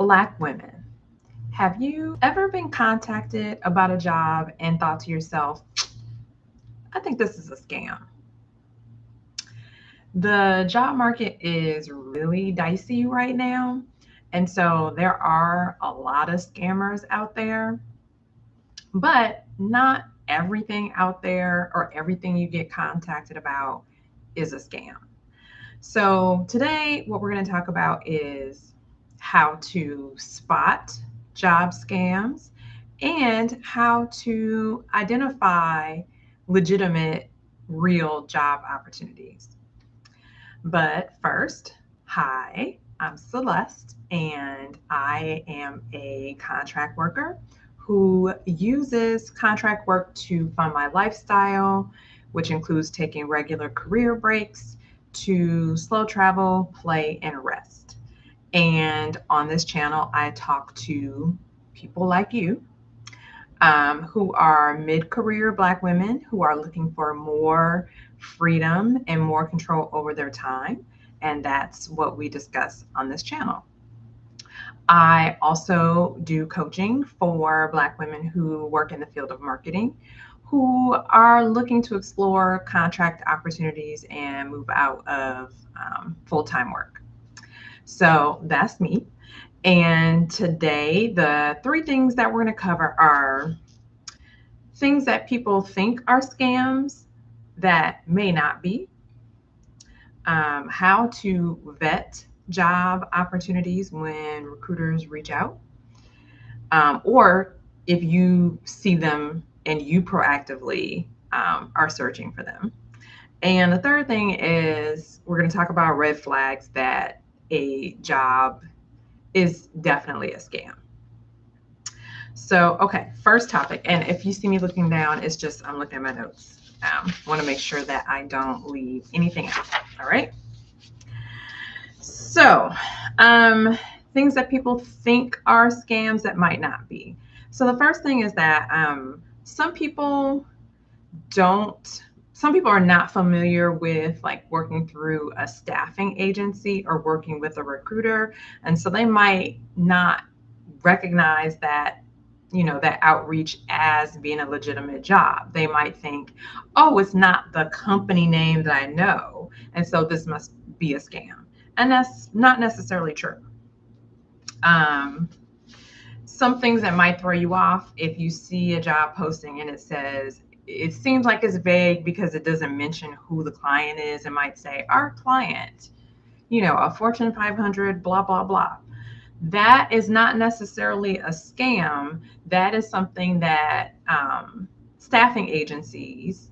Black women, have you ever been contacted about a job and thought to yourself, I think this is a scam? The job market is really dicey right now. And so there are a lot of scammers out there, but not everything out there or everything you get contacted about is a scam. So today, what we're going to talk about is how to spot job scams and how to identify legitimate, real job opportunities. But first, hi, I'm Celeste, and I am a contract worker who uses contract work to fund my lifestyle, which includes taking regular career breaks to slow travel, play, and rest. And on this channel, I talk to people like you who are mid career Black women who are looking for more freedom and more control over their time. And that's what we discuss on this channel. I also do coaching for Black women who work in the field of marketing, who are looking to explore contract opportunities and move out of full time work. So that's me. And today, the three things that we're going to cover are things that people think are scams that may not be, how to vet job opportunities when recruiters reach out, or if you see them and you proactively are searching for them. And the third thing is we're going to talk about red flags that a job is definitely a scam. So, okay, first topic. And if you see me looking down, it's just I'm looking at my notes. Want to make sure that I don't leave anything out. All right. So, things that people think are scams that might not be. So, the first thing is that some people don't. Some people are not familiar with like working through a staffing agency or working with a recruiter, and so they might not recognize that that outreach as being a legitimate job. They might think, oh, it's not the company name that I know, and so this must be a scam. And that's not necessarily true. Um, some things that might throw you off if you see a job posting and it seems like it's vague because it doesn't mention who the client is. It might say, our client, a Fortune 500, blah, blah, blah. That is not necessarily a scam. That is something that staffing agencies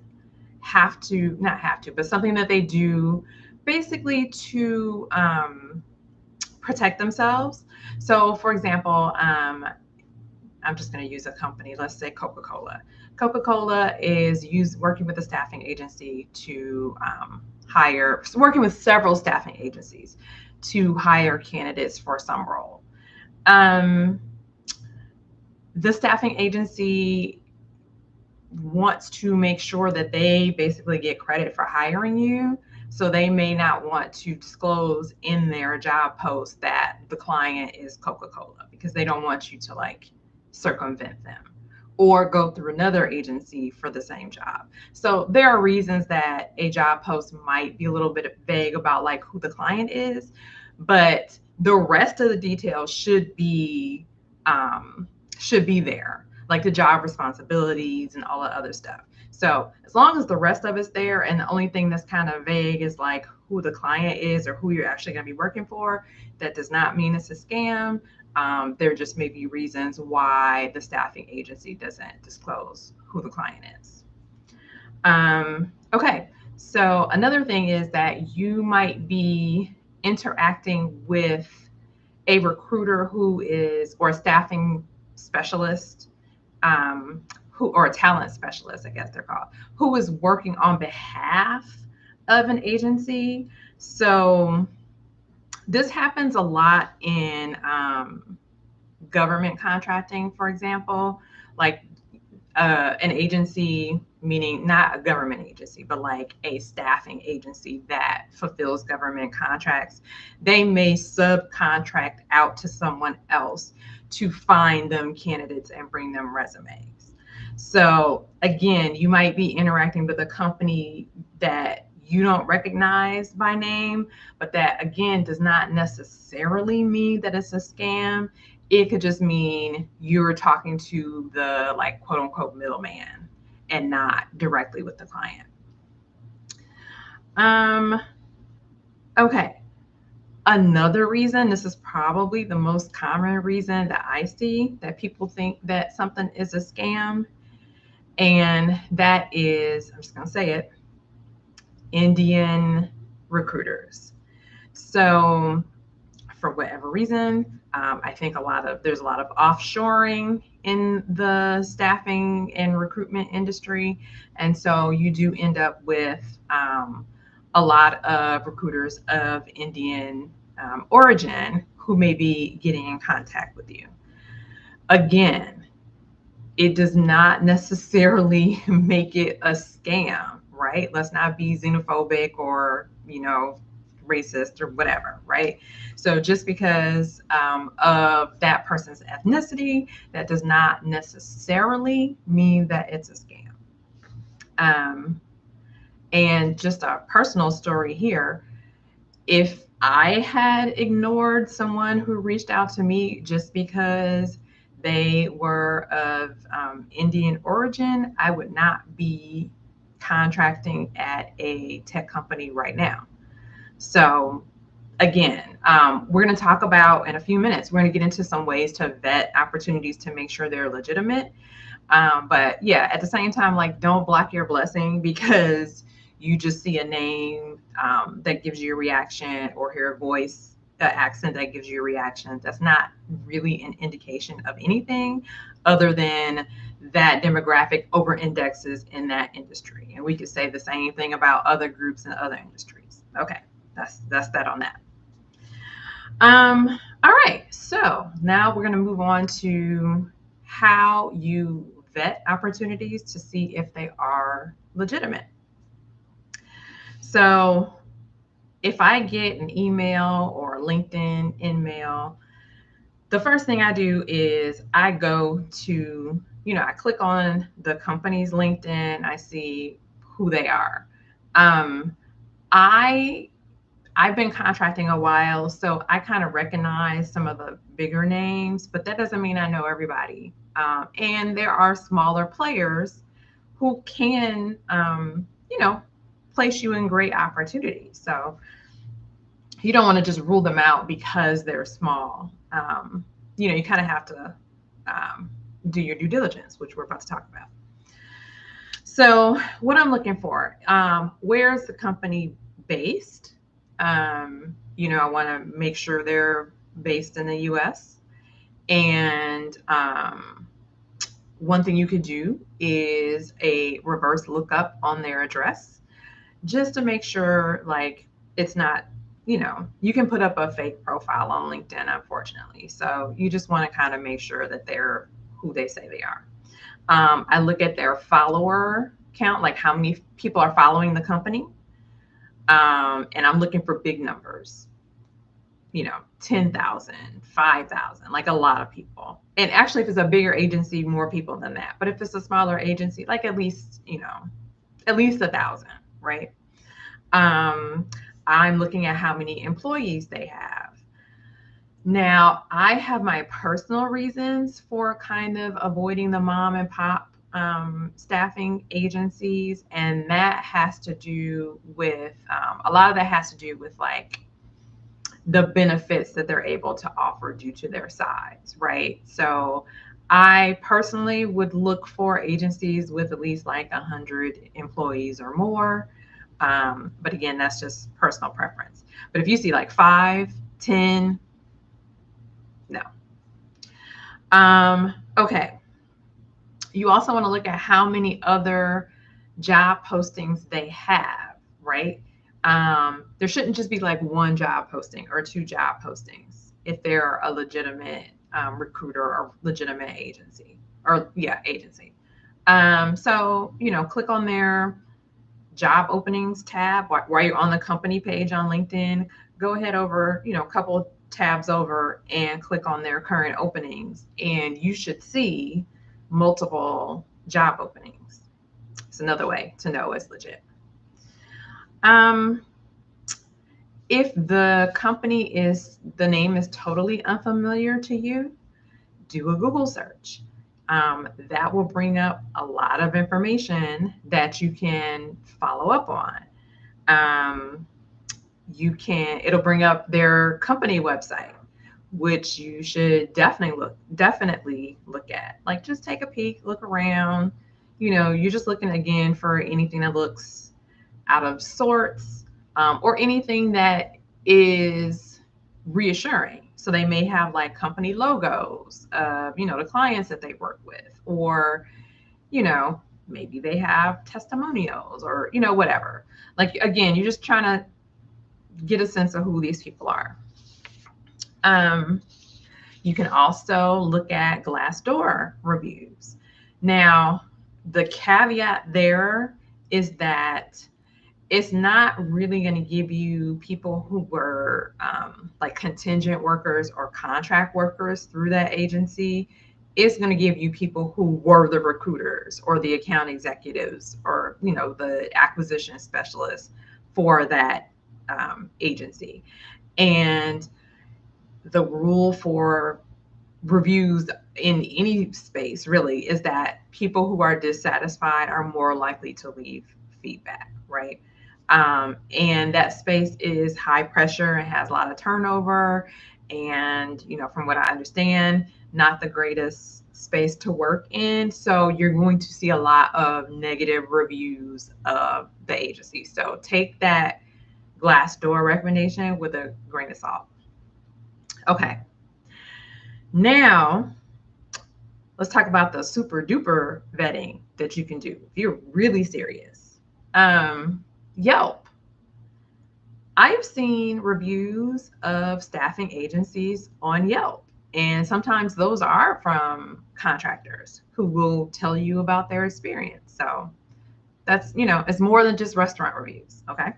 but something that they do basically to protect themselves. So, for example, I'm just going to use a company. Let's say Coca-Cola. Coca-Cola is working with a staffing agency to working with several staffing agencies to hire candidates for some role. The staffing agency wants to make sure that they basically get credit for hiring you. So they may not want to disclose in their job post that the client is Coca-Cola because they don't want you to circumvent them or go through another agency for the same job. So there are reasons that a job post might be a little bit vague about who the client is, but the rest of the details should be there, like the job responsibilities and all the other stuff. So as long as the rest of it's there and the only thing that's kind of vague is who the client is or who you're actually going to be working for, that does not mean it's a scam. There just may be reasons why the staffing agency doesn't disclose who the client is. Okay, so another thing is that you might be interacting with a recruiter or a staffing specialist, or a talent specialist, I guess they're called, who is working on behalf of an agency. So this happens a lot in government contracting, for example, an agency meaning not a government agency, but like a staffing agency that fulfills government contracts, they may subcontract out to someone else to find them candidates and bring them resumes. So again, you might be interacting with a company that you don't recognize by name, but that again does not necessarily mean that it's a scam. It could just mean you're talking to the like quote unquote middleman and not directly with the client. Um, okay. Another reason, this is probably the most common reason that I see that people think that something is a scam, and that is, I'm just going to say it, Indian recruiters. So for whatever reason, I think there's a lot of offshoring in the staffing and recruitment industry, and so you do end up with a lot of recruiters of Indian origin who may be getting in contact with you. Again, it does not necessarily make it a scam, right? Let's not be xenophobic or, racist or whatever, right? So just because of that person's ethnicity, that does not necessarily mean that it's a scam. Um, and just a personal story here, if I had ignored someone who reached out to me just because they were of Indian origin, I would not be contracting at a tech company right now. So, again, we're going to talk about in a few minutes, we're going to get into some ways to vet opportunities to make sure they're legitimate. But yeah, at the same time, like, don't block your blessing because you just see a name that gives you a reaction or hear a voice, an accent that gives you a reaction. That's not really an indication of anything other than that demographic over indexes in that industry. And we could say the same thing about other groups and other industries. Okay, that's that on that. All right, so now we're going to move on to how you vet opportunities to see if they are legitimate. So if I get an email or a LinkedIn in-mail, the first thing I do is I go to, I click on the company's LinkedIn, I see who they are. I I've been contracting a while, so I kind of recognize some of the bigger names, but that doesn't mean I know everybody. And there are smaller players who can, place you in great opportunities. So you don't want to just rule them out because they're small. You kind of have to do your due diligence, which we're about to talk about. So what I'm looking for, where's the company based? I want to make sure they're based in the US. And one thing you could do is a reverse lookup on their address just to make sure, like, it's not, you can put up a fake profile on LinkedIn, unfortunately. So you just want to kind of make sure that they're who they say they are. I look at their follower count, like how many people are following the company. And I'm looking for big numbers, 10,000, 5,000, like a lot of people. And actually, if it's a bigger agency, more people than that. But if it's a smaller agency, like at least 1,000, right? I'm looking at how many employees they have. Now, I have my personal reasons for kind of avoiding the mom and pop staffing agencies, and that has to do with a lot of that has to do with like the benefits that they're able to offer due to their size, right? So I personally would look for agencies with at least like 100 employees or more. But again, that's just personal preference. But if you see like 5, 10, no. Okay. You also want to look at how many other job postings they have, right? There shouldn't just be like one job posting or 2 job postings if they're a legitimate recruiter or legitimate agency. So, click on their job openings tab while you're on the company page on LinkedIn. Go ahead over, a couple tabs over and click on their current openings, and you should see multiple job openings. It's another way to know it's legit. Um, if the name is totally unfamiliar to you, do a Google search. That will bring up a lot of information that you can follow up on. Um, it'll bring up their company website, which you should definitely look at. Like, just take a peek, look around. You're just looking again for anything that looks out of sorts, or anything that is reassuring. So they may have like company logos of, the clients that they work with, or, maybe they have testimonials, or, whatever. Like, again, you're just trying to get a sense of who these people are. You can also look at Glassdoor reviews. Now, the caveat there is that it's not really going to give you people who were like contingent workers or contract workers through that agency. It's going to give you people who were the recruiters or the account executives, or the acquisition specialists for that agency. And the rule for reviews in any space really is that people who are dissatisfied are more likely to leave feedback, right? And that space is high pressure and has a lot of turnover. And, from what I understand, not the greatest space to work in. So you're going to see a lot of negative reviews of the agency. So take that Glassdoor recommendation with a grain of salt. Okay. Now, let's talk about the super duper vetting that you can do if you're really serious. Yelp. I've seen reviews of staffing agencies on Yelp, and sometimes those are from contractors who will tell you about their experience. So that's, it's more than just restaurant reviews. Okay.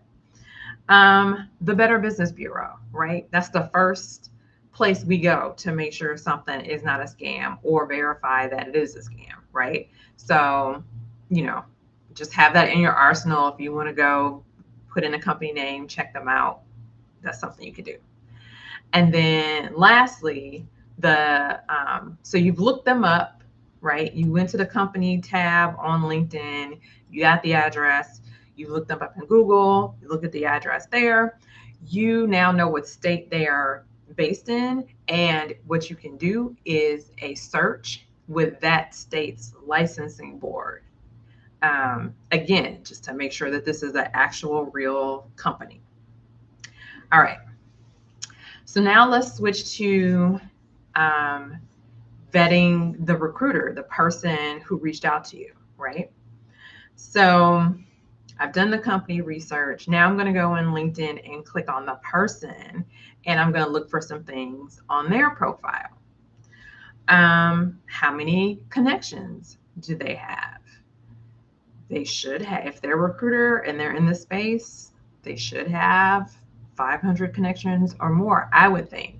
The Better Business Bureau, right? That's the first place we go to make sure something is not a scam or verify that it is a scam, right? So, just have that in your arsenal. If you want to go put in a company name, check them out. That's something you could do. And then lastly, so you've looked them up, right? You went to the company tab on LinkedIn, you got the address, you looked them up in Google, you look at the address there. You now know what state they are based in, and what you can do is a search with that state's licensing board. Again, just to make sure that this is an actual real company. All right. So now let's switch to vetting the recruiter, the person who reached out to you, right? So I've done the company research. Now I'm going to go in LinkedIn and click on the person, and I'm going to look for some things on their profile. How many connections do they have? They should have, if they're a recruiter and they're in the space, they should have 500 connections or more, I would think.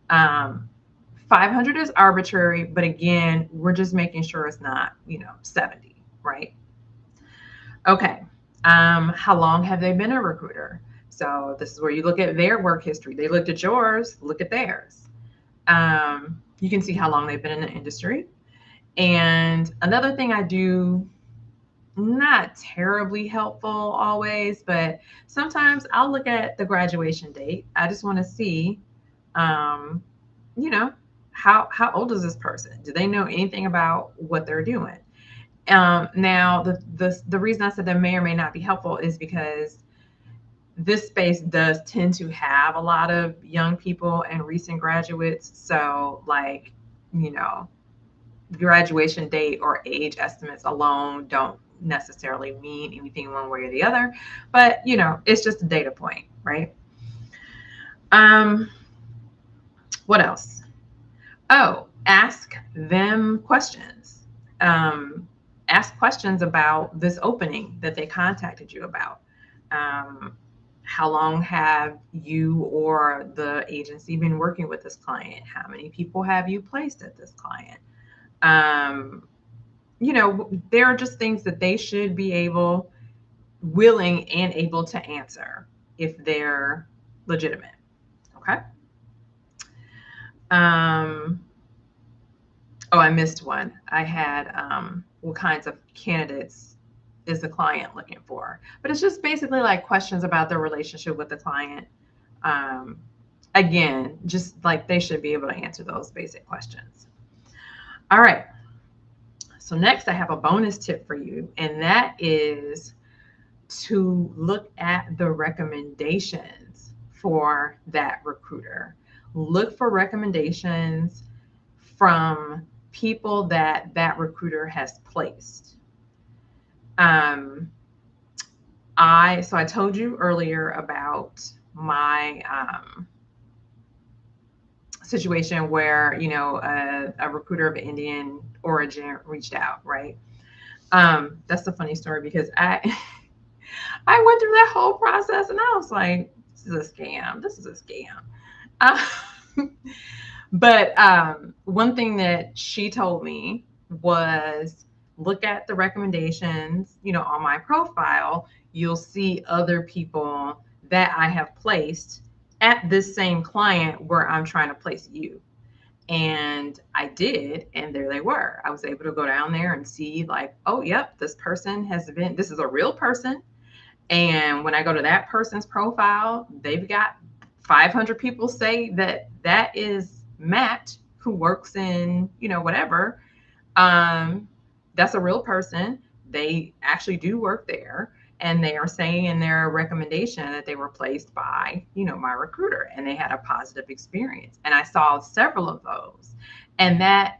500 is arbitrary, but again, we're just making sure it's not, 70, right? Okay. How long have they been a recruiter? So this is where you look at their work history. They looked at yours, look at theirs. You can see how long they've been in the industry. And another thing I do, not terribly helpful always, but sometimes I'll look at the graduation date. I just want to see, how old is this person? Do they know anything about what they're doing? Now, the reason I said that may or may not be helpful is because this space does tend to have a lot of young people and recent graduates. So, like, graduation date or age estimates alone don't necessarily mean anything one way or the other, but it's just a data point, right? What else? Oh, ask them questions. ask questions about this opening that they contacted you about. Um, how long have you or the agency been working with this client? How many people have you placed at this client? Um, there are just things that they should be willing and able to answer if they're legitimate. Okay. Um, oh, I missed one. I had what kinds of candidates is the client looking for? But it's just basically like questions about their relationship with the client. Um, Again, just like they should be able to answer those basic questions. All right. So next I have a bonus tip for you, and that is to look at the recommendations for that recruiter. Look for recommendations from people that that recruiter has placed. Um, I told you earlier about my situation where a recruiter of Indian origin reached out, right? That's a funny story because I went through that whole process and I was like, this is a scam. This is a scam. But one thing that she told me was look at the recommendations, on my profile. You'll see other people that I have placed at this same client where I'm trying to place you. And I did, and there they were. I was able to go down there and see, like, oh, yep, this is a real person. And when I go to that person's profile, they've got 500 people say that that is Matt who works in, whatever. Um, that's a real person. They actually do work there. And they are saying in their recommendation that they were placed by, my recruiter and they had a positive experience. And I saw several of those. And that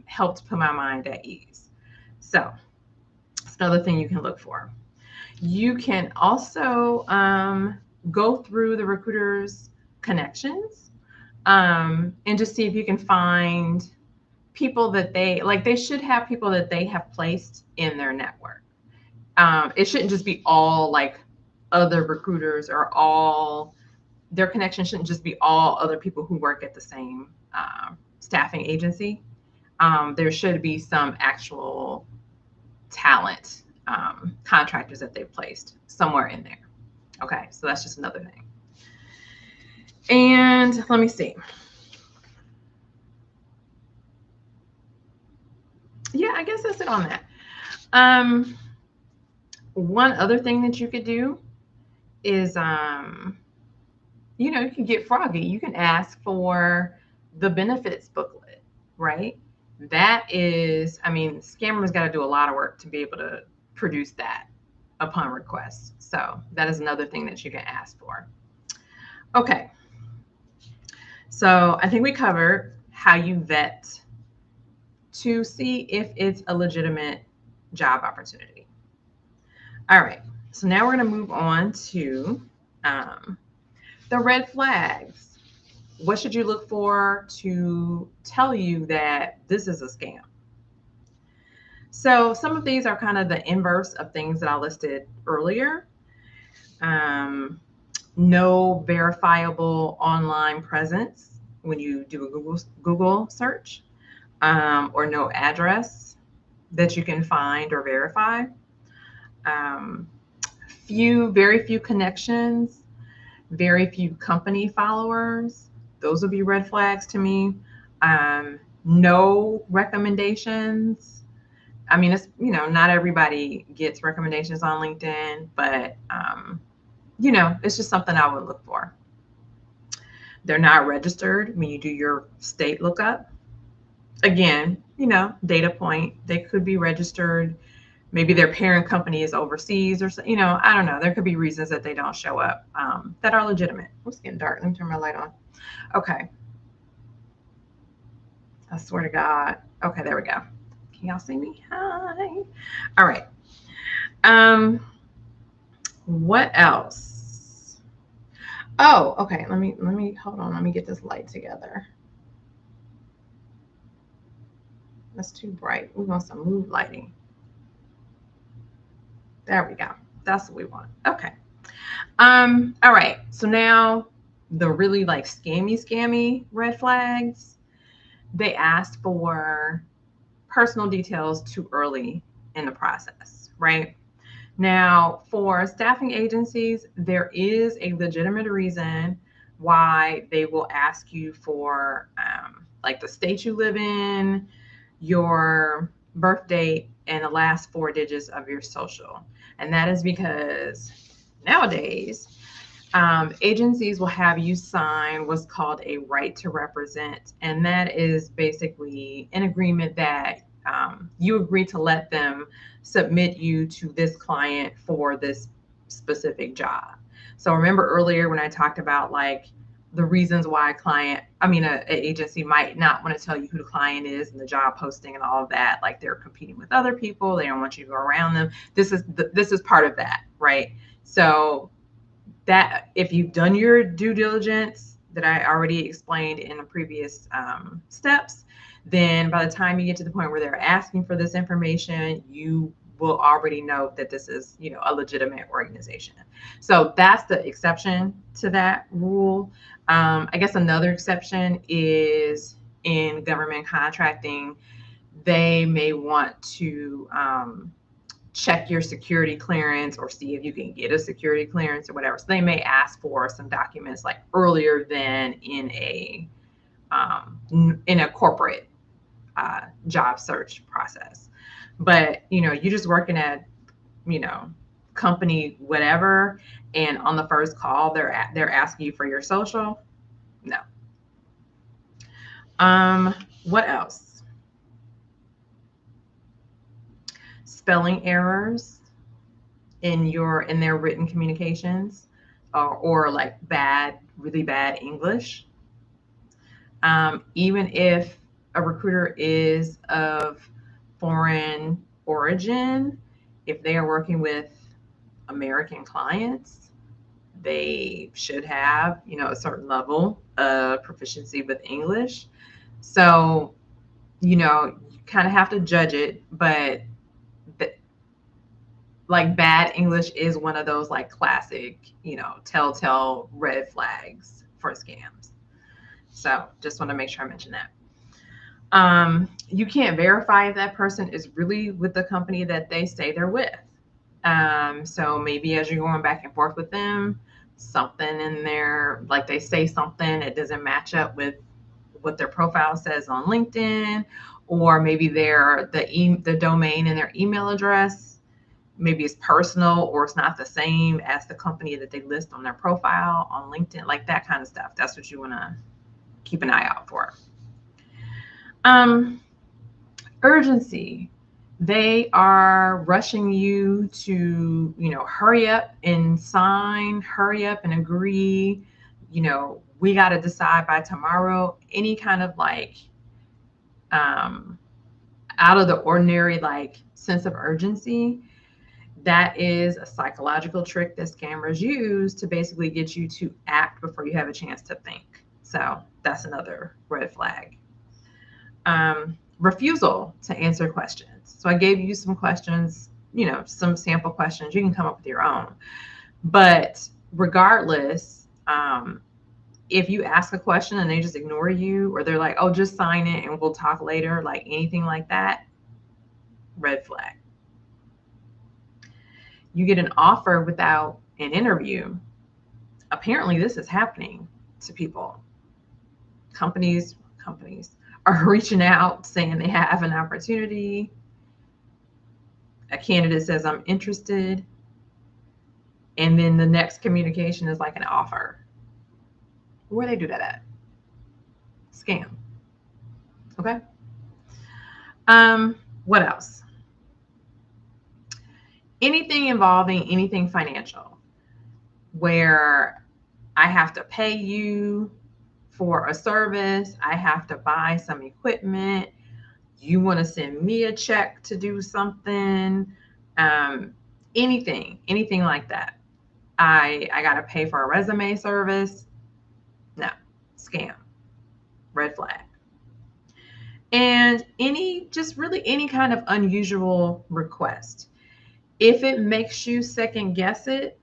helped put my mind at ease. So it's another thing you can look for. You can also go through the recruiter's connections and just see if you can find people that they should have people that they have placed in their network. It shouldn't just be all like other recruiters or all their connections shouldn't just be all other people who work at the same staffing agency. There should be some actual talent contractors that they've placed somewhere in there. Okay, so that's just another thing. And let me see. Yeah, I guess that's it on that. One other thing that you could do is, you can get froggy. You can ask for the benefits booklet, right? That is, scammers got to do a lot of work to be able to produce that upon request. So that is another thing that you can ask for. Okay. So I think we covered how you vet to see if it's a legitimate job opportunity. All right. So now we're going to move on to the red flags. What should you look for to tell you that this is a scam? So some of these are kind of the inverse of things that I listed earlier. No verifiable online presence when you do a Google search, or no address that you can find or verify. Very few connections, very few company followers. Those would be red flags to me. No recommendations. It's, not everybody gets recommendations on LinkedIn, but, it's just something I would look for. They're not registered when you do your state lookup. Again, data point. They could be registered. Maybe their parent company is overseas or, I don't know. There could be reasons that they don't show up that are legitimate. It's getting dark. Let me turn my light on. Okay. I swear to God. Okay, there we go. Can y'all see me? Hi. All right. What else? Oh, okay. Let me hold on. Let me get this light together. That's too bright. We want some mood lighting. There we go. That's what we want. Okay. All right. So now the really like scammy red flags, they asked for personal details too early in the process, right? Now, for staffing agencies, there is a legitimate reason why they will ask you for like the state you live in, your birth date, and the last four digits of your social. And that is because nowadays, agencies will have you sign what's called a right to represent. And that is basically an agreement that you agree to let them submit you to this client for this specific job. So remember earlier when I talked about like the reasons why a agency might not want to tell you who the client is and the job posting and all of that, like they're competing with other people, they don't want you to go around them. This is part of that, right? So that if you've done your due diligence that I already explained in the previous steps, then by the time you get to the point where they're asking for this information, you will already know that this is, a legitimate organization. So that's the exception to that rule. I guess another exception is in government contracting, they may want to check your security clearance or see if you can get a security clearance or whatever. So they may ask for some documents like earlier than in a corporate job search process. But you're just working at company whatever, and on the first call they're asking you for your social. No. What else? Spelling errors in their written communications, or like really bad English. Even if a recruiter is of foreign origin, if they are working with American clients, they should have, a certain level of proficiency with English. So, you kind of have to judge it, but like bad English is one of those like classic, telltale red flags for scams. So just want to make sure I mention that. You can't verify if that person is really with the company that they say they're with. So maybe as you're going back and forth with them, something in there, like they say something that doesn't match up with what their profile says on LinkedIn, or maybe the domain and their email address, maybe it's personal or it's not the same as the company that they list on their profile on LinkedIn, like that kind of stuff. That's what you want to keep an eye out for. Urgency. They are rushing you to, hurry up and sign, hurry up and agree. We got to decide by tomorrow. Any kind of like out of the ordinary, like sense of urgency, that is a psychological trick that scammers use to basically get you to act before you have a chance to think. So that's another red flag. Refusal to answer questions. So I gave you some questions, some sample questions. You can come up with your own. But regardless, if you ask a question and they just ignore you, or they're like, oh, just sign it and we'll talk later, like anything like that, red flag. You get an offer without an interview. Apparently, this is happening to people. Companies are reaching out saying they have an opportunity. A candidate says, I'm interested. And then the next communication is like an offer. Where they do that at? Scam. Okay. What else? Anything involving anything financial, where I have to pay you for a service, I have to buy some equipment, you want to send me a check to do something, anything like that. I got to pay for a resume service. No, scam, red flag. And any kind of unusual request. If it makes you second guess it,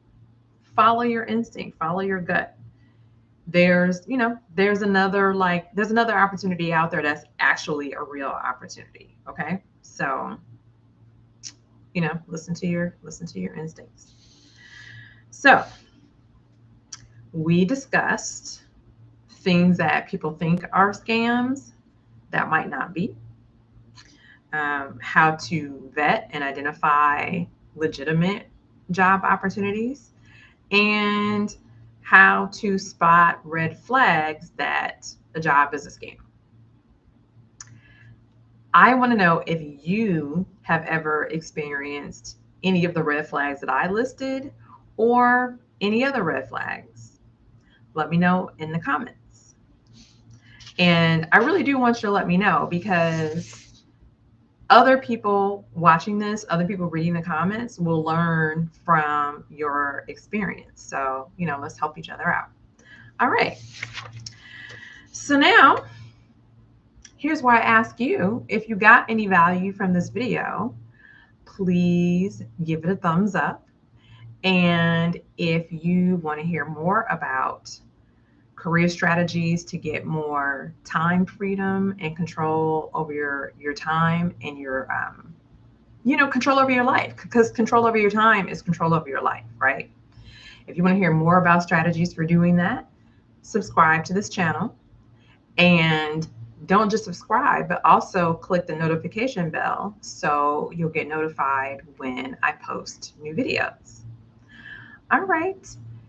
follow your instinct, follow your gut. There's another opportunity out there that's actually a real opportunity. Okay. So, listen to your instincts. So we discussed things that people think are scams that might not be, how to vet and identify legitimate job opportunities, and how to spot red flags that a job is a scam. I want to know if you have ever experienced any of the red flags that I listed or any other red flags. Let me know in the comments. And I really do want you to let me know, because other people watching this, other people reading the comments will learn from your experience. So, let's help each other out. All right. So now, here's why I ask you, if you got any value from this video, please give it a thumbs up. And if you want to hear more about career strategies to get more time freedom and control over your time and your control over your life, because control over your time is control over your life, right? If you want to hear more about strategies for doing that, subscribe to this channel. And don't just subscribe, but also click the notification bell so you'll get notified when I post new videos. All right.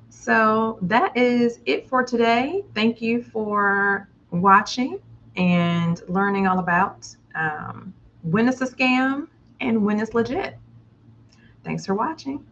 So that is it for today. Thank you for watching and learning all about when it's a scam and when it's legit. Thanks for watching.